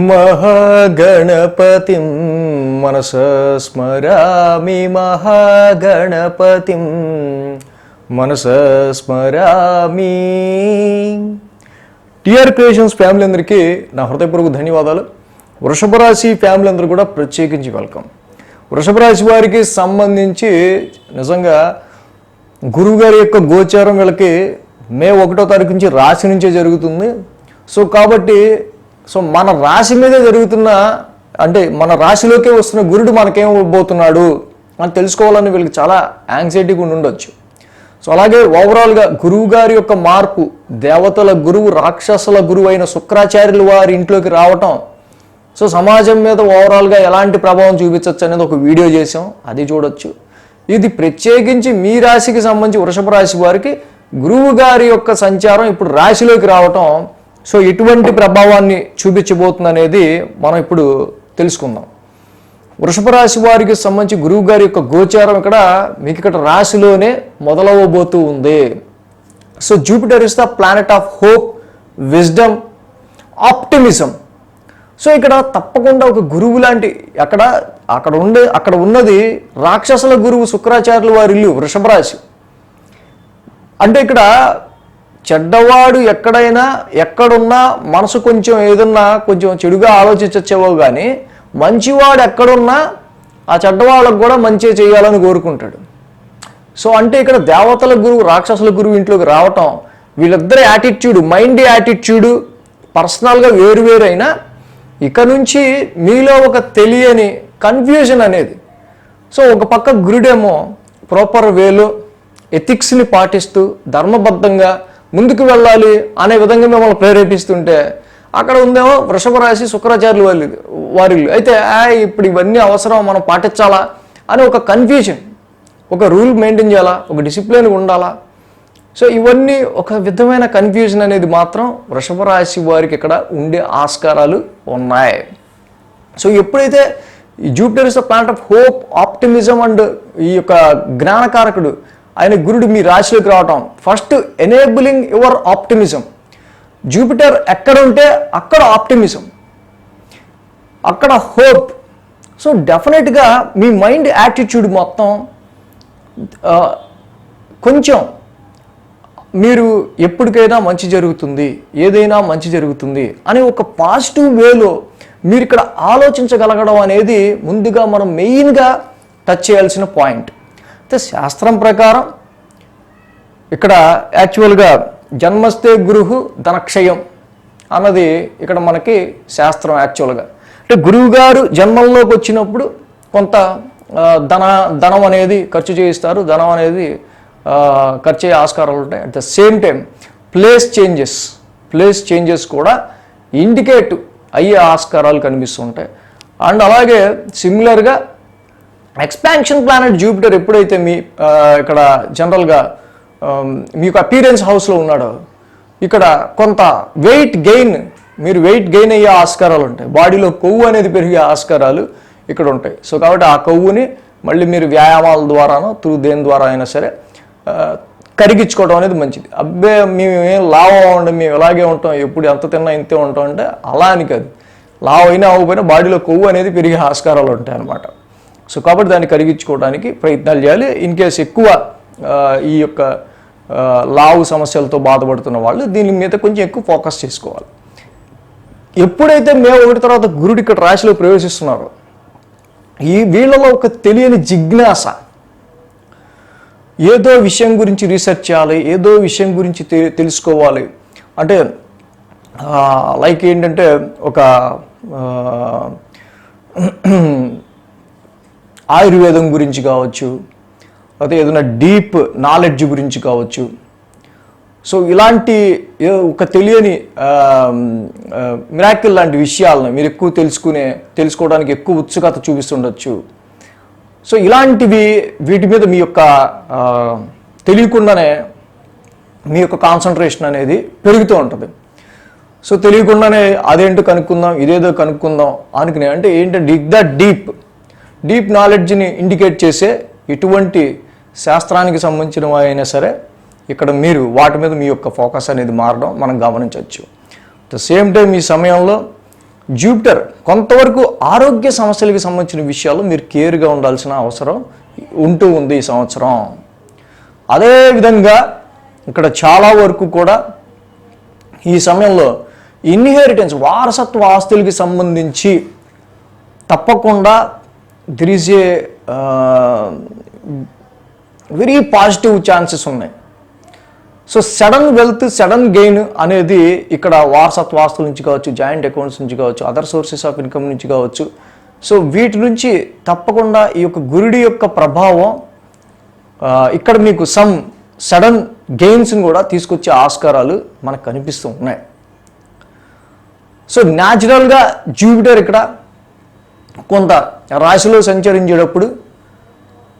మహాగణపతిం మనసా స్మరామి మహాగణపతిం మనసా స్మరామి. TR creations family అందరికీ నా హృదయపూర్వక ధన్యవాదాలు. వృషభ రాశి ఫ్యామిలీ అందరూ కూడా ప్రత్యేకించి వెల్కమ్. వృషభ రాశి వారికి సంబంధించి నిజంగా గురువు గారి యొక్క గోచారం వీళ్ళకి మే 1వ తారీఖు నుంచి రాశి నుంచే జరుగుతుంది. కాబట్టి మన రాశి మీదే జరుగుతున్న అంటే మన రాశిలోకే వస్తున్న గురుడు మనకేమబోతున్నాడు అని తెలుసుకోవాలని వీళ్ళకి చాలా యాంగ్జైటీగా ఉండొచ్చు. అలాగే ఓవరాల్గా గురువు గారి యొక్క మార్పు, దేవతల గురువు రాక్షసుల గురువు అయిన శుక్రాచార్యులు వారి ఇంట్లోకి రావటం సమాజం మీద ఓవరాల్గా ఎలాంటి ప్రభావం చూపించవచ్చు అనేది ఒక వీడియో చేసాం, అది చూడొచ్చు. ఇది ప్రత్యేకించి మీ రాశికి సంబంధించి వృషభ రాశి వారికి గురువు గారి యొక్క సంచారం ఇప్పుడు రాశిలోకి రావటం ఎటువంటి ప్రభావాన్ని చూపించబోతుంది అనేది మనం ఇప్పుడు తెలుసుకుందాం. వృషభ రాశి వారికి సంబంధించి గురువు గారి యొక్క గోచారం మీకు ఇక్కడ రాశిలోనే మొదలవబోతూ ఉంది. Jupiter is the planet of hope, wisdom, optimism. ఇక్కడ తప్పకుండా ఒక గురువు లాంటి అక్కడ ఉన్నది రాక్షసుల గురువు శుక్రాచార్యుల వారి ఇల్లు వృషభ రాశి. అంటే ఇక్కడ చెడ్డవాడు ఎక్కడున్నా మనసు కొంచెం ఏదన్నా కొంచెం చెడుగా ఆలోచించచ్చేవో కానీ మంచివాడు ఎక్కడున్నా ఆ చెడ్డవాళ్ళకు కూడా మంచి చేయాలని కోరుకుంటాడు. అంటే ఇక్కడ దేవతల గురువు రాక్షసుల గురువు ఇంట్లోకి రావటం, వీళ్ళిద్దరి యాటిట్యూడ్, మైండ్ యాటిట్యూడ్ పర్సనల్గా వేరువేరైనా ఇక నుంచి మీలో ఒక తెలియని కన్ఫ్యూజన్ అనేది. ఒక పక్క గురుడేమో ప్రాపర్ వేలో ఎథిక్స్ని పాటిస్తూ ధర్మబద్ధంగా ముందుకు వెళ్ళాలి అనే విధంగా మిమ్మల్ని ప్రేరేపిస్తుంటే, అక్కడ ఉందేమో వృషభ రాశి శుక్రాచార్యులు వారి అయితే ఇప్పుడు ఇవన్నీ అవసరం, మనం పాటించాలా అని ఒక కన్ఫ్యూజన్, ఒక రూల్ మెయింటైన్ చేయాలా, ఒక డిసిప్లిన్ ఉండాలా. ఇవన్నీ ఒక విధమైన కన్ఫ్యూజన్ అనేది మాత్రం వృషభ రాశి వారికి ఇక్కడ ఉండే ఆస్కారాలు ఉన్నాయి. ఎప్పుడైతే ఈ Jupiter is the planet of hope, optimism and ఈ యొక్క జ్ఞానకారకుడు ఆయన గురుడు మీ రాశిలోకి రావటం, first enabling your optimism. Jupiter ఎక్కడ ఉంటే అక్కడ ఆప్టిమిజం, అక్కడ హోప్. డెఫినెట్గా మీ మైండ్ యాటిట్యూడ్ మొత్తం కొంచెం మీరు ఎప్పటికైనా మంచి జరుగుతుంది, ఏదైనా మంచి జరుగుతుంది అని ఒక పాజిటివ్ వేలో మీరు ఇక్కడ ఆలోచించగలగడం అనేది ముందుగా మనం మెయిన్గా టచ్ చేయాల్సిన పాయింట్. అయితే శాస్త్రం ప్రకారం ఇక్కడ యాక్చువల్గా జన్మస్తే గురుహు ధనక్షయం అన్నది ఇక్కడ మనకి శాస్త్రం. యాక్చువల్గా అంటే గురువు గారు జన్మంలోకి వచ్చినప్పుడు కొంత ధనం అనేది ఖర్చు చేయిస్తారు, ధనం అనేది ఖర్చు అయ్యే ఆస్కారాలు ఉంటాయి. At the same time place changes కూడా ఇండికేట్ అయ్యే ఆస్కారాలు కనిపిస్తుంటాయి. అండ్ అలాగే సిమిలర్గా ఎక్స్పాన్షన్ ప్లానెట్ జూపిటర్ ఎప్పుడైతే మీ ఇక్కడ జనరల్గా మీకు అపీరెన్స్ హౌస్లో ఉన్నాడో, ఇక్కడ కొంత వెయిట్ గెయిన్ అయ్యే ఆస్కారాలు ఉంటాయి. బాడీలో కొవ్వు అనేది పెరిగే ఆస్కారాలు ఇక్కడ ఉంటాయి. కాబట్టి ఆ కొవ్వుని మళ్ళీ మీరు వ్యాయామాల ద్వారానో దేని ద్వారా అయినా సరే కరిగించుకోవడం అనేది మంచిది. అబ్బే మేమేం లావు అవ్వండి, మేము ఇలాగే ఉంటాం, ఎప్పుడు ఎంత తిన్నా ఇంతే ఉంటాం అంటే అలా అని కాదు. లావు అయినా అవ్వకపోయినా బాడీలో కొవ్వు అనేది పెరిగే ఆస్కారాలు ఉంటాయి అన్నమాట. కాబట్టి దాన్ని కరిగించుకోవడానికి ప్రయత్నాలు చేయాలి. ఇన్ కేసు ఎక్కువ ఈ యొక్క లావు సమస్యలతో బాధపడుతున్న వాళ్ళు దీని మీద కొంచెం ఎక్కువ ఫోకస్ చేసుకోవాలి. ఎప్పుడైతే మే 1 తర్వాత గురుడు ఇక్కడ రాశిలో ప్రవేశిస్తున్నారో, ఈ వీళ్ళలో ఒక తెలియని జిజ్ఞాస, ఏదో విషయం గురించి రీసెర్చ్ చేయాలి, ఏదో విషయం గురించి తెలుసుకోవాలి. అంటే లైక్ ఏంటంటే ఒక ఆయుర్వేదం గురించి కావచ్చు, అయితే ఏదైనా డీప్ నాలెడ్జ్ గురించి కావచ్చు. ఇలాంటి ఒక తెలియని మిరాకిల్ లాంటి విషయాలను మీరు ఎక్కువ తెలుసుకోవడానికి ఎక్కువ ఉత్సుకత చూపిస్తుండొచ్చు. ఇలాంటివి వీటి మీద మీ యొక్క తెలియకుండానే మీ యొక్క కాన్సన్ట్రేషన్ అనేది పెరుగుతూ ఉంటుంది. తెలియకుండానే అదేంటో కనుక్కుందాం, ఇదేదో కనుక్కుందాం అనుకునే అంటే ఏంటంటే డీప్ నాలెడ్జ్ని ఇండికేట్ చేసే ఎటువంటి శాస్త్రానికి సంబంధించినవి అయినా సరే ఇక్కడ మీరు వాటి మీద మీ యొక్క ఫోకస్ అనేది మారడం మనం గమనించవచ్చు. ద సేమ్ టైం ఈ సమయంలో జూపిటర్ కొంతవరకు ఆరోగ్య సమస్యలకు సంబంధించిన విషయాలు మీరు కేర్గా ఉండాల్సిన అవసరం ఉంటూ ఉంది ఈ సంవత్సరం. అదేవిధంగా ఇక్కడ చాలా వరకు కూడా ఈ సమయంలో ఇన్హెరిటెన్స్ వారసత్వ ఆస్తులకి సంబంధించి తప్పకుండా there is a very positive chances ఉన్నాయి. So sudden wealth, sudden gain అనేది ఇక్కడ వారసత్వ ఆస్తుల నుంచి కావచ్చు, జాయింట్ అకౌంట్స్ నుంచి కావచ్చు, అదర్ సోర్సెస్ ఆఫ్ ఇన్కమ్ నుంచి కావచ్చు. సో వీటి నుంచి తప్పకుండా ఈ యొక్క గురుడి యొక్క ప్రభావం ఇక్కడ మీకు సమ్ సడన్ గెయిన్స్ని కూడా తీసుకొచ్చే ఆస్కారాలు మనకు కనిపిస్తూ ఉన్నాయి. సో న్యాచురల్గా జూపిటర్ ఇక్కడ కొంత రాశిలో సంచరించేటప్పుడు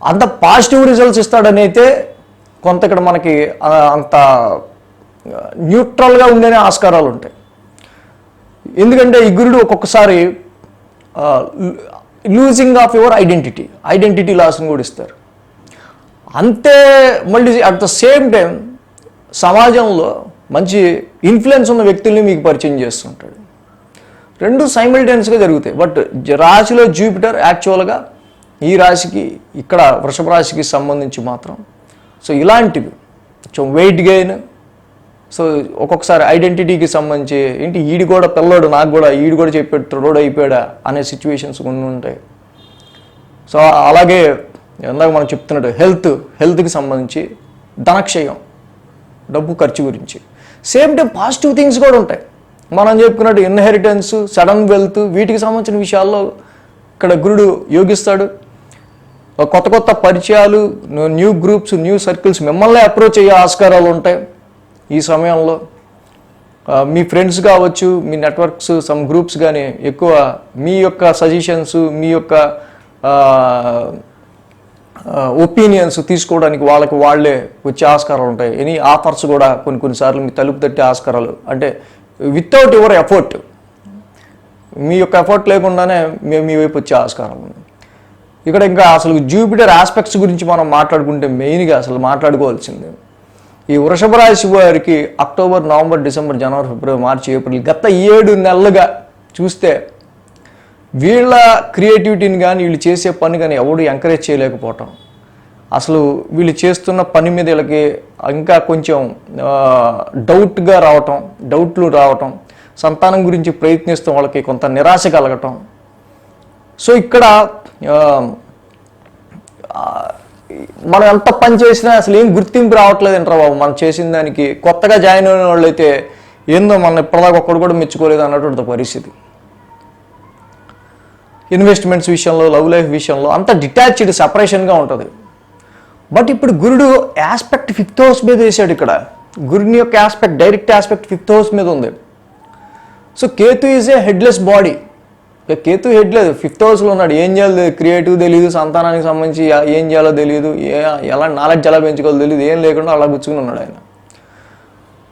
అంత పాజిటివ్ రిజల్ట్స్ ఇస్తాడని అయితే కొంత ఇక్కడ మనకి అంత న్యూట్రల్గా ఉండేనే ఆస్కారాలు ఉంటాయి. ఎందుకంటే ఈ గురుడు ఒక్కొక్కసారి లూజింగ్ ఆఫ్ యువర్ ఐడెంటిటీ లాస్ని కూడా ఇస్తారు. అంతే మళ్ళీ అట్ ద సేమ్ టైం సమాజంలో మంచి ఇన్ఫ్లుయెన్స్ ఉన్న వ్యక్తుల్ని మీకు పరిచయం చేస్తుంటాడు. రెండు సైమల్టేనియస్గా జరుగుతాయి. బట్ రాశిలో జూపిటర్ యాక్చువల్గా ఈ రాశికి ఇక్కడ వృషభ రాశికి సంబంధించి మాత్రం సో ఇలాంటివి కొంచెం వెయిట్ గెయిన్, సో ఒక్కొక్కసారి ఐడెంటిటీకి సంబంధించి ఏంటి ఈడు కూడా పిల్లోడు, నాకు కూడా ఈడు కూడా చెప్పాడు రోడ్ అయిపోయాడా అనే సిచ్యువేషన్స్ కొన్ని ఉంటాయి. సో అలాగే ఇందాక మనం చెప్తున్నట్టు హెల్త్కి సంబంధించి ధనక్షయం, డబ్బు ఖర్చు గురించి. సేమ్ టైం పాజిటివ్ థింగ్స్ కూడా ఉంటాయి. మనం చెప్పుకున్నట్టు ఇన్హెరిటెన్స్, సడన్ వెల్త్, వీటికి సంబంధించిన విషయాల్లో ఇక్కడ గురుడు యోగిస్తాడు. కొత్త కొత్త పరిచయాలు, న్యూ గ్రూప్స్, న్యూ సర్కిల్స్ మిమ్మల్ని అప్రోచ్ అయ్యే ఆస్కారాలు ఉంటాయి ఈ సమయంలో. మీ ఫ్రెండ్స్ కావచ్చు, మీ నెట్వర్క్స్, సమ్ గ్రూప్స్ కానీ ఎక్కువ మీ యొక్క సజెషన్స్, మీ యొక్క ఒపీనియన్స్ తీసుకోవడానికి వాళ్ళే వచ్చే ఆస్కారాలు ఉంటాయి. ఎనీ ఆఫర్స్ కూడా కొన్నిసార్లు మీ తలుపు తట్టే ఆస్కారాలు, అంటే వితౌట్ యువర్ ఎఫర్ట్, మీ యొక్క ఎఫర్ట్ లేకుండానే మీ వైపు వచ్చే ఆస్కారం ఉంది. ఇక్కడ ఇంకా అసలు జూపిటర్ ఆస్పెక్ట్స్ గురించి మనం మాట్లాడుకుంటే మెయిన్గా అసలు మాట్లాడుకోవాల్సింది ఈ వృషభ రాశి వారికి అక్టోబర్, నవంబర్, డిసెంబర్, జనవరి, ఫిబ్రవరి, మార్చి, ఏప్రిల్ గత 7 నెలలుగా చూస్తే వీళ్ళ క్రియేటివిటీని కానీ వీళ్ళు చేసే పని కానీ ఎవడు ఎంకరేజ్ చేయలేకపోవటం, అసలు వీళ్ళు చేస్తున్న పని మీద వీళ్ళకి ఇంకా కొంచెం డౌట్లు రావటం, సంతానం గురించి ప్రయత్నిస్తూ వాళ్ళకి కొంత నిరాశ కలగటం. సో ఇక్కడ మనం ఎంత పని చేసినా అసలు ఏం గుర్తింపు రావట్లేదు అంటారా బాబు మనం చేసిన దానికి. కొత్తగా జాయిన్ అయిన వాళ్ళు అయితే ఏందో మన ఇప్పటిదాకా ఒక్కడు కూడా మెచ్చుకోలేదు అన్నటువంటి పరిస్థితి. ఇన్వెస్ట్మెంట్స్ విషయంలో, లవ్ లైఫ్ విషయంలో అంత డిటాచ్డ్, సెపరేషన్గా ఉంటుంది. బట్ ఇప్పుడు గురుడు ఆస్పెక్ట్ 5th హౌస్ మీద వేసాడు. ఇక్కడ గురుని యొక్క aspect, direct aspect 5th house మీద ఉంది. So Ketu is a headless body. Ketu head లేదు, 5th హౌస్లో ఉన్నాడు. ఏం చేయాలో క్రియేటివ్ తెలియదు, సంతానానికి సంబంధించి ఏం చేయాలో తెలియదు, ఎలా నాలెడ్జ్ ఎలా పెంచుకోవాలో తెలియదు, ఏం లేకుండా అలా గుచ్చుకుని ఉన్నాడు ఆయన.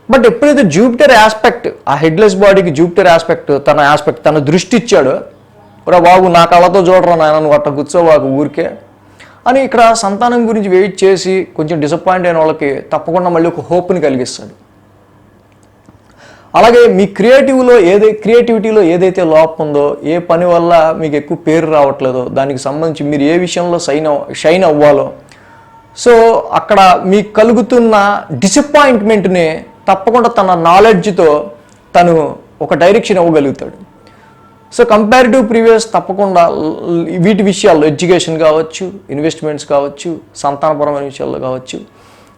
బట్ ఎప్పుడైతే జూపిటర్ ఆస్పెక్ట్, ఆ హెడ్లెస్ బాడీకి జూపిటర్ ఆస్పెక్ట్ తన దృష్టి ఇచ్చాడు, రా బాబు నా కళ్ళతో చూడరా నాయన, నువ్వు అట్లా కూర్చోవాకు ఊరికే అని ఇక్కడ సంతానం గురించి వెయిట్ చేసి కొంచెం డిసప్పాయింట్ అయిన వాళ్ళకి తప్పకుండా మళ్ళీ ఒక హోప్ని కలిగిస్తాడు. అలాగే మీ క్రియేటివిటీలో ఏదైతే లోపం ఉందో, ఏ పని వల్ల మీకు ఎక్కువ పేరు రావట్లేదో, దానికి సంబంధించి మీరు ఏ విషయంలో షైన్ అవ్వాలో, సో అక్కడ మీకు కలుగుతున్న డిసప్పాయింట్మెంట్ని తప్పకుండా తన నాలెడ్జ్తో తను ఒక డైరెక్షన్ ఇవ్వగలుగుతాడు. సో కంపారిటివ్ ప్రీవియస్ తప్పకుండా వీటి విషయాల్లో, ఎడ్యుకేషన్ కావచ్చు, ఇన్వెస్ట్మెంట్స్ కావచ్చు, సంతానపరమైన విషయాల్లో కావచ్చు,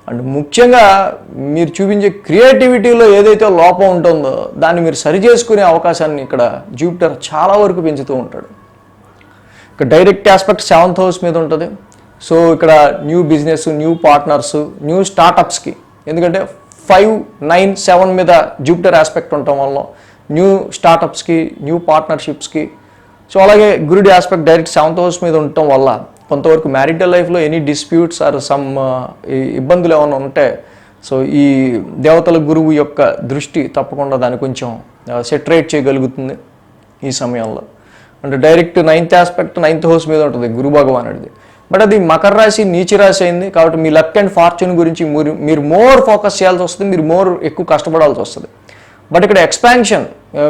అండ్ ముఖ్యంగా మీరు చూపించే క్రియేటివిటీలో ఏదైతే లోపం ఉంటుందో దాన్ని మీరు సరి చేసుకునే అవకాశాన్ని ఇక్కడ జూపిటర్ చాలా వరకు పెంచుతూ ఉంటాడు. ఇక్కడ డైరెక్ట్ ఆస్పెక్ట్ 7th హౌస్ మీద ఉంటుంది. సో ఇక్కడ new business, new partners, new స్టార్టప్స్కి, ఎందుకంటే 5, 9, 7 మీద జూపిటర్ ఆస్పెక్ట్ ఉండటం వల్ల న్యూ స్టార్టప్స్కి, న్యూ పార్ట్నర్షిప్స్కి. సో అలాగే గురుడి ఆస్పెక్ట్ డైరెక్ట్ 7th హౌస్ మీద ఉండటం వల్ల కొంతవరకు మ్యారిటల్ లైఫ్లో ఎనీ డిస్ప్యూట్స్ ఆర్ సమ్ ఇబ్బందులు ఏమైనా ఉంటే, సో ఈ దేవతల గురువు యొక్క దృష్టి తప్పకుండా దాన్ని కొంచెం సెటరేట్ చేయగలుగుతుంది ఈ సమయంలో. అంటే direct 9th aspect 9th house మీద ఉంటుంది గురు భగవానుడిది. బట్ అది మకర రాశి, నీచ రాశి అయింది కాబట్టి మీ లక్ అండ్ ఫార్చ్యూన్ గురించి మీరు మోర్ ఫోకస్ చేయాల్సి వస్తుంది, మీరు ఎక్కువ కష్టపడాల్సి వస్తుంది. బట్ ఇక్కడ ఎక్స్పాన్షన్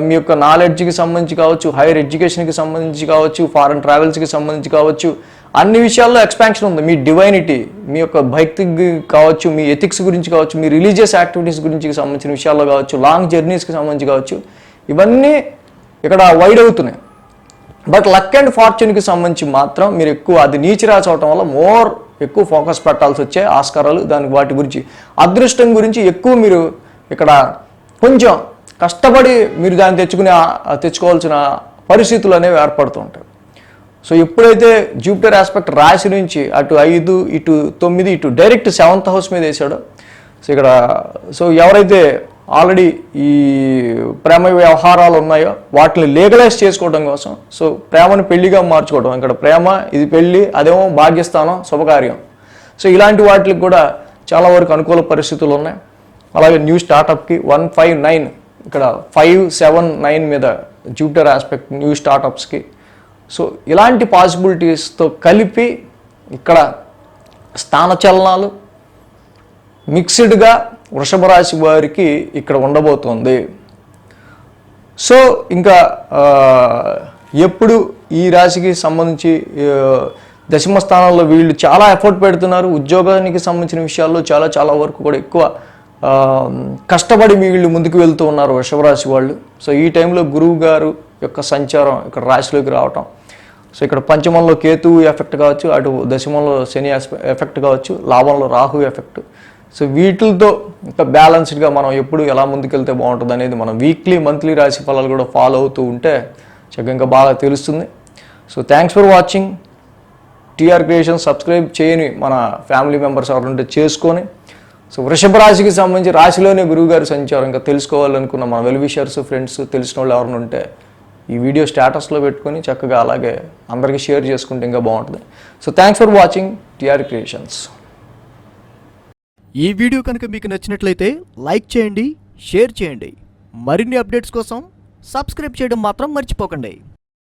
మీ యొక్క నాలెడ్జ్కి సంబంధించి కావచ్చు, హైయర్ ఎడ్యుకేషన్కి సంబంధించి కావచ్చు, ఫారెన్ ట్రావెల్స్కి సంబంధించి కావచ్చు, అన్ని విషయాల్లో ఎక్స్పాన్షన్ ఉంది. మీ డివైనిటీ, మీ యొక్క భక్తికి కావచ్చు, మీ ఎథిక్స్ గురించి కావచ్చు, మీ రిలీజియస్ యాక్టివిటీస్ గురించి సంబంధించిన విషయాల్లో కావచ్చు, లాంగ్ జర్నీస్కి సంబంధించి కావచ్చు, ఇవన్నీ ఇక్కడ వైడ్ అవుతున్నాయి. బట్ లక్ అండ్ ఫార్చ్యూన్కి సంబంధించి మాత్రం మీరు ఎక్కువ అది నీచి రాసి అవటం వల్ల ఎక్కువ ఫోకస్ పెట్టాల్సి వచ్చే ఆస్కారాలు, దానికి వాటి గురించి అదృష్టం గురించి ఎక్కువ మీరు ఇక్కడ కొంచెం కష్టపడి మీరు దాన్ని తెచ్చుకోవాల్సిన పరిస్థితులు అనేవి ఏర్పడుతూ ఉంటాయి. సో ఎప్పుడైతే జూపిటర్ ఆస్పెక్ట్ రాశి నుంచి అటు 5, ఇటు 9, ఇటు డైరెక్ట్ 7th హౌస్ మీద వేసాడో, సో ఎవరైతే ఆల్రెడీ ఈ ప్రేమ వ్యవహారాలు ఉన్నాయో వాటిని లీగలైజ్ చేసుకోవడం కోసం, సో ప్రేమను పెళ్లిగా మార్చుకోవడం, ఇక్కడ ప్రేమ ఇది పెళ్లి, అదేమో భాగ్యస్థానం శుభకార్యం, సో ఇలాంటి వాటికి కూడా చాలా వరకు అనుకూల పరిస్థితులు ఉన్నాయి. అలాగే న్యూ స్టార్టప్కి 159 ఇక్కడ 5, 7, 9 మీద జూపిటర్ ఆస్పెక్ట్ న్యూ స్టార్టప్స్కి, సో ఇలాంటి పాసిబిలిటీస్తో కలిపి ఇక్కడ స్థానచలనాలు మిక్స్డ్గా వృషభ రాశి వారికి ఇక్కడ ఉండబోతోంది. సో ఇంకా ఎప్పుడు ఈ రాశికి సంబంధించి దశమ స్థానంలో వీళ్ళు చాలా ఎఫర్ట్ పెడుతున్నారు. ఉద్యోగానికి సంబంధించిన విషయాల్లో చాలా వరకు కూడా ఎక్కువ కష్టపడి వీళ్ళు ముందుకు వెళ్తూ ఉన్నారు వృషభ రాశి వాళ్ళు. సో ఈ టైంలో గురువు గారు యొక్క సంచారం ఇక్కడ రాశిలోకి రావటం, సో ఇక్కడ పంచమంలో కేతువు ఎఫెక్ట్ కావచ్చు, అటు దశమంలో శని ఎఫెక్ట్ కావచ్చు, లాభంలో రాహు ఎఫెక్ట్. సో వీటితో ఇంకా బ్యాలెన్స్డ్గా మనం ఎప్పుడు ఎలా ముందుకెళ్తే బాగుంటుంది అనేది మనం వీక్లీ మంత్లీ రాశి ఫలాలు కూడా ఫాలో అవుతూ ఉంటే చక్కగా ఇంకా బాగా తెలుస్తుంది. So thanks for watching. TR creation subscribe చేయని మన ఫ్యామిలీ మెంబర్స్ ఎవరుంటే చేసుకొని, సో వృషభ రాశికి సంబంధించి రాశిలోనే గురువుగారి సంచారం ఇంకా తెలుసుకోవాలనుకున్న మన వెల్విషర్స్, ఫ్రెండ్స్, తెలిసిన వాళ్ళు ఎవరైనా ఉంటే ఈ వీడియో స్టేటస్లో పెట్టుకొని చక్కగా అలాగే అందరికీ షేర్ చేసుకుంటే ఇంకా బాగుంటుంది. So thanks for watching TR creations. ఈ వీడియో కనుక మీకు నచ్చినట్లయితే లైక్ చేయండి, షేర్ చేయండి. మరిన్ని అప్డేట్స్ కోసం సబ్స్క్రైబ్ చేయడం మాత్రం మర్చిపోకండి.